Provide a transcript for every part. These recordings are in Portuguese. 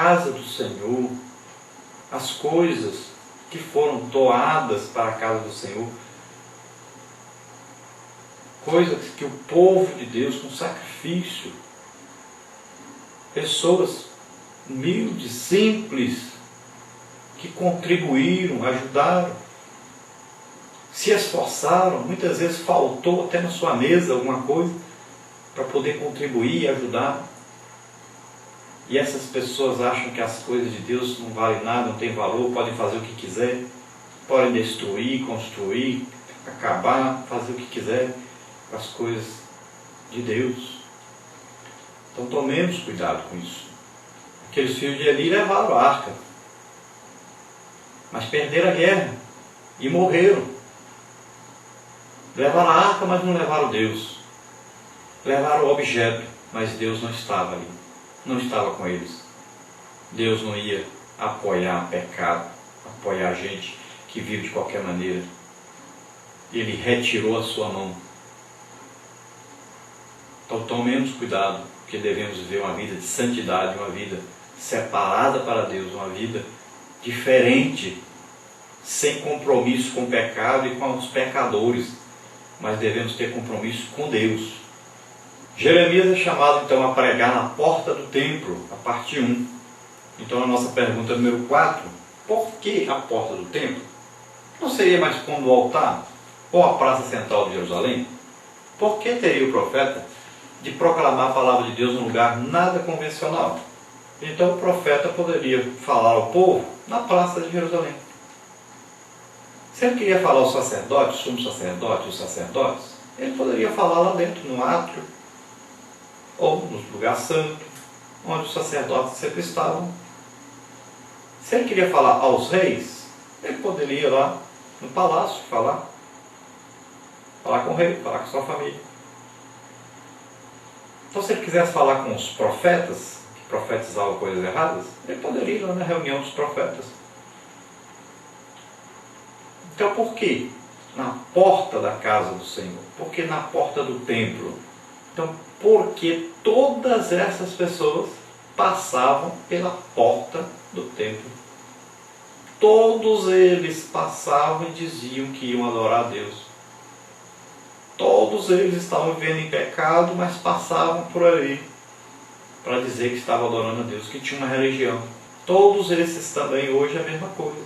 casa do Senhor, as coisas que foram doadas para a casa do Senhor, coisas que o povo de Deus, com sacrifício, pessoas humildes, simples, que contribuíram, ajudaram, se esforçaram, muitas vezes faltou até na sua mesa alguma coisa para poder contribuir e ajudar. E essas pessoas acham que as coisas de Deus não valem nada, não têm valor, podem fazer o que quiser, podem destruir, construir, acabar, fazer o que quiser com as coisas de Deus. Então tomemos cuidado com isso. Aqueles filhos de Eli levaram a arca, mas perderam a guerra e morreram. Levaram a arca, mas não levaram Deus. Levaram o objeto, mas Deus não estava ali. Não estava com eles. Deus não ia apoiar pecado, apoiar gente que vive de qualquer maneira. Ele retirou a sua mão. Então tomemos cuidado, porque devemos viver uma vida de santidade, uma vida separada para Deus, uma vida diferente, sem compromisso com o pecado e com os pecadores, mas devemos ter compromisso com Deus. Jeremias é chamado então a pregar na porta do templo, a parte 1. Então a nossa pergunta número 4, por que a porta do templo? Não seria mais como o altar ou a praça central de Jerusalém? Por que teria o profeta de proclamar a palavra de Deus num lugar nada convencional? Então o profeta poderia falar ao povo na praça de Jerusalém. Se ele queria falar aos sacerdotes, o sumo sacerdote e os sacerdotes, ele poderia falar lá dentro, no átrio, ou no lugar santo, onde os sacerdotes sempre estavam. Se ele queria falar aos reis, ele poderia ir lá no palácio falar com o rei, falar com sua família. Então, se ele quisesse falar com os profetas, que profetizavam coisas erradas, ele poderia ir lá na reunião dos profetas. Então, por que na porta da casa do Senhor? Por que na porta do templo? Então, porque todas essas pessoas passavam pela porta do templo. Todos eles passavam e diziam que iam adorar a Deus. Todos eles estavam vivendo em pecado, mas passavam por ali para dizer que estavam adorando a Deus, que tinha uma religião. Todos esses também hoje é a mesma coisa.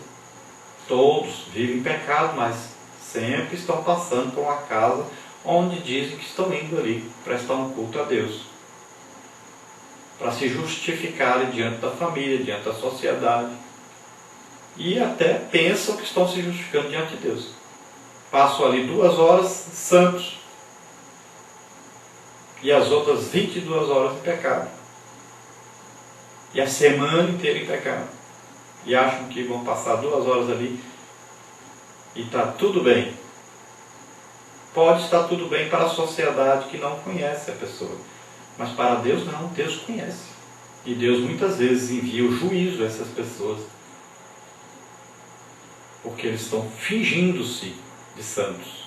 Todos vivem em pecado, mas sempre estão passando por uma casa onde dizem que estão indo ali prestar um culto a Deus, para se justificarem diante da família, diante da sociedade, e até pensam que estão se justificando diante de Deus. Passam ali 2 horas santos e as outras 22 horas em pecado, e a semana inteira em pecado, e acham que vão passar 2 horas ali e está tudo bem. Pode estar tudo bem para a sociedade que não conhece a pessoa, mas para Deus não, Deus conhece. E Deus muitas vezes envia o juízo a essas pessoas, porque eles estão fingindo-se de santos,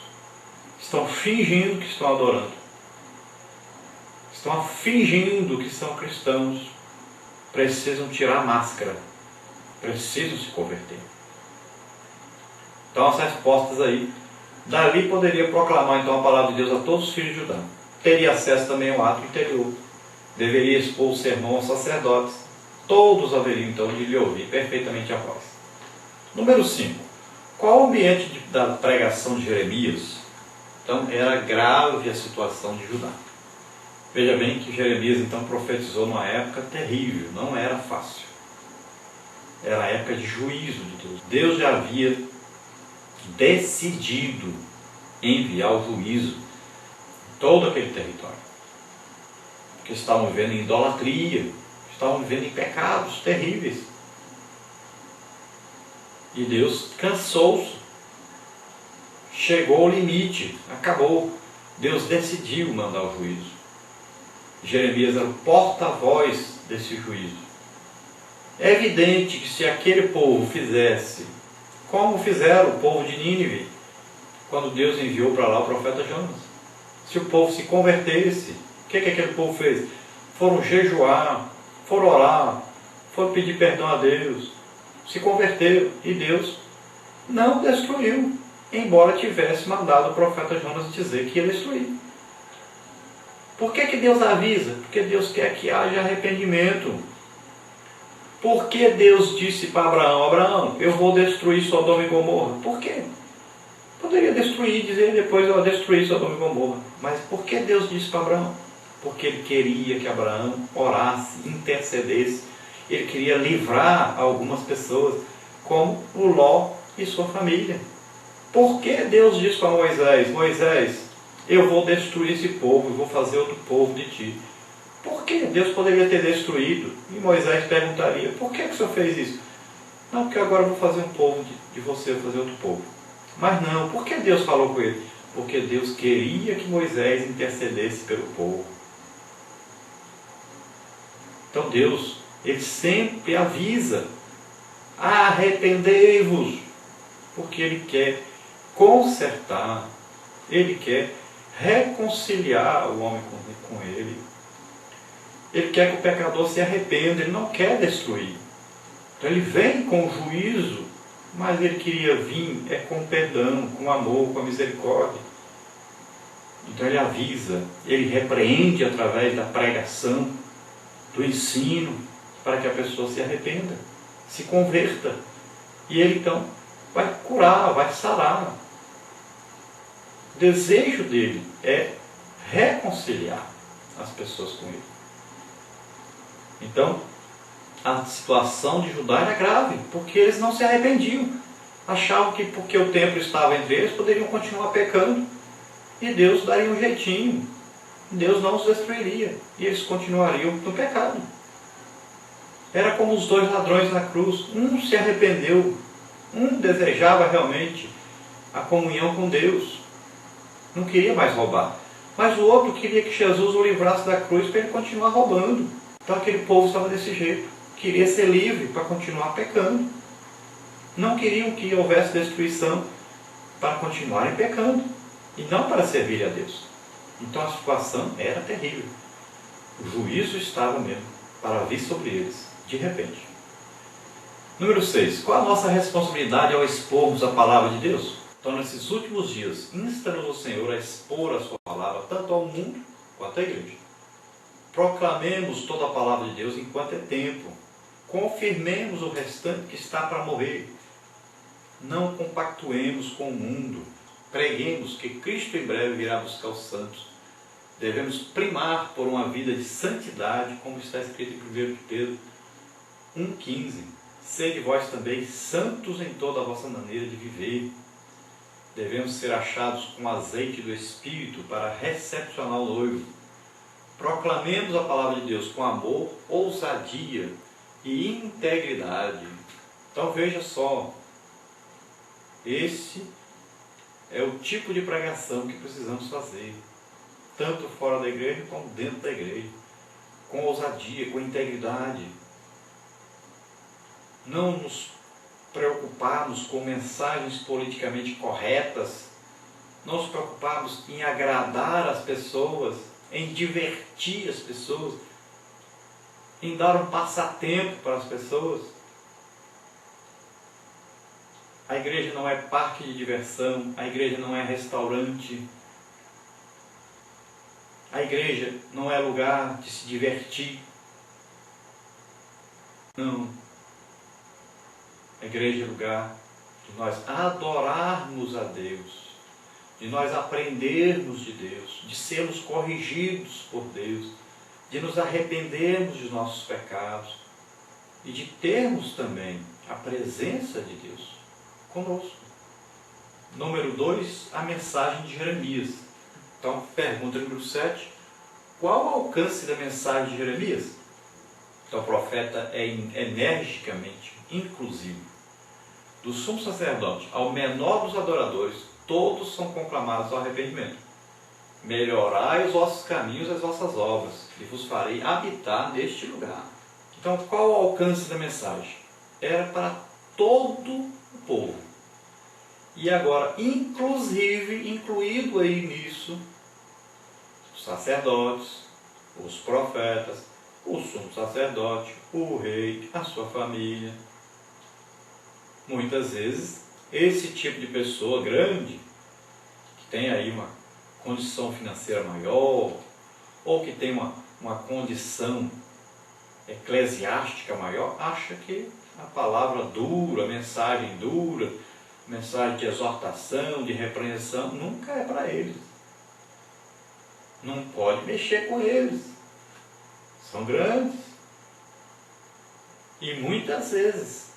estão fingindo que estão adorando, estão fingindo que são cristãos, precisam tirar a máscara, precisam se converter. Então as respostas aí. Dali poderia proclamar então a palavra de Deus a todos os filhos de Judá. Teria acesso também ao átrio interior. Deveria expor o sermão aos sacerdotes. Todos haveriam então de lhe ouvir perfeitamente a voz. Número 5. Qual o ambiente da pregação de Jeremias? Então era grave a situação de Judá. Veja bem que Jeremias então profetizou numa época terrível, não era fácil. Era a época de juízo de Deus. Deus já havia decidido enviar o juízo em todo aquele território, porque estavam vivendo em idolatria, estavam vivendo em pecados terríveis, e Deus cansou-se, chegou ao limite, acabou. Deus decidiu mandar o juízo. Jeremias era o porta-voz desse juízo. É evidente que se aquele povo fizesse como fizeram o povo de Nínive, quando Deus enviou para lá o profeta Jonas. Se o povo se convertesse, o que aquele povo fez? Foram jejuar, foram orar, foram pedir perdão a Deus, se converteram e Deus não destruiu, embora tivesse mandado o profeta Jonas dizer que ia destruir. Por que Deus avisa? Porque Deus quer que haja arrependimento. Por que Deus disse para Abraão, Abraão, eu vou destruir Sodoma e Gomorra? Por quê? Poderia destruir e dizer depois, eu vou destruir Sodoma e Gomorra. Mas por que Deus disse para Abraão? Porque Ele queria que Abraão orasse, intercedesse. Ele queria livrar algumas pessoas, como o Ló e sua família. Por que Deus disse para Moisés, Moisés, eu vou destruir esse povo, eu vou fazer outro povo de ti? Por que Deus poderia ter destruído? E Moisés perguntaria, por que o Senhor fez isso? Não, porque agora eu vou fazer um povo de você, eu vou fazer outro povo. Mas não, por que Deus falou com ele? Porque Deus queria que Moisés intercedesse pelo povo. Então Deus, Ele sempre avisa, arrependei-vos, porque Ele quer consertar, Ele quer reconciliar o homem com Ele. Ele quer que o pecador se arrependa, Ele não quer destruir. Então Ele vem com juízo, mas Ele queria vir com perdão, com amor, com a misericórdia. Então Ele avisa, Ele repreende através da pregação, do ensino, para que a pessoa se arrependa, se converta. E Ele então vai curar, vai sarar. O desejo dele é reconciliar as pessoas com Ele. Então, a situação de Judá era grave, porque eles não se arrependiam. Achavam que porque o templo estava entre eles, poderiam continuar pecando. E Deus daria um jeitinho. Deus não os destruiria. E eles continuariam no pecado. Era como os dois ladrões na cruz. Um se arrependeu. Um desejava realmente a comunhão com Deus. Não queria mais roubar. Mas o outro queria que Jesus o livrasse da cruz para ele continuar roubando. Então aquele povo estava desse jeito. Queria ser livre para continuar pecando. Não queriam que houvesse destruição para continuarem pecando. E não para servir a Deus. Então a situação era terrível. O juízo estava mesmo para vir sobre eles, de repente. Número 6. Qual a nossa responsabilidade ao expormos a palavra de Deus? Então, nesses últimos dias, insta-nos o Senhor a expor a sua palavra, tanto ao mundo quanto à igreja. Proclamemos toda a palavra de Deus enquanto é tempo. Confirmemos o restante que está para morrer. Não compactuemos com o mundo. Preguemos que Cristo em breve virá buscar os santos. Devemos primar por uma vida de santidade, como está escrito em 1 Pedro 1,15. Sede vós também santos em toda a vossa maneira de viver. Devemos ser achados com azeite do Espírito para recepcionar o noivo. Proclamemos a palavra de Deus com amor, ousadia e integridade. Então veja só, esse é o tipo de pregação que precisamos fazer, tanto fora da igreja como dentro da igreja, com ousadia, com integridade. Não nos preocuparmos com mensagens politicamente corretas, não nos preocuparmos em agradar as pessoas, em divertir as pessoas, em dar um passatempo para as pessoas. A igreja não é parque de diversão, a igreja não é restaurante, a igreja não é lugar de se divertir. Não. A igreja é lugar de nós adorarmos a Deus, de nós aprendermos de Deus, de sermos corrigidos por Deus, de nos arrependermos dos nossos pecados e de termos também a presença de Deus conosco. Número 2, a mensagem de Jeremias. Então, pergunta número 7, qual o alcance da mensagem de Jeremias? Então, o profeta é energicamente inclusivo. Do sumo sacerdote ao menor dos adoradores, todos são conclamados ao arrependimento. Melhorai os vossos caminhos e as vossas obras, e vos farei habitar neste lugar. Então, qual o alcance da mensagem? Era para todo o povo. E agora, inclusive, incluído aí nisso, os sacerdotes, os profetas, o sumo sacerdote, o rei, a sua família. Muitas vezes, esse tipo de pessoa grande, que tem aí uma condição financeira maior, ou que tem uma condição eclesiástica maior, acha que a palavra dura, a mensagem dura, mensagem de exortação, de repreensão, nunca é para eles. Não pode mexer com eles. São grandes. E muitas vezes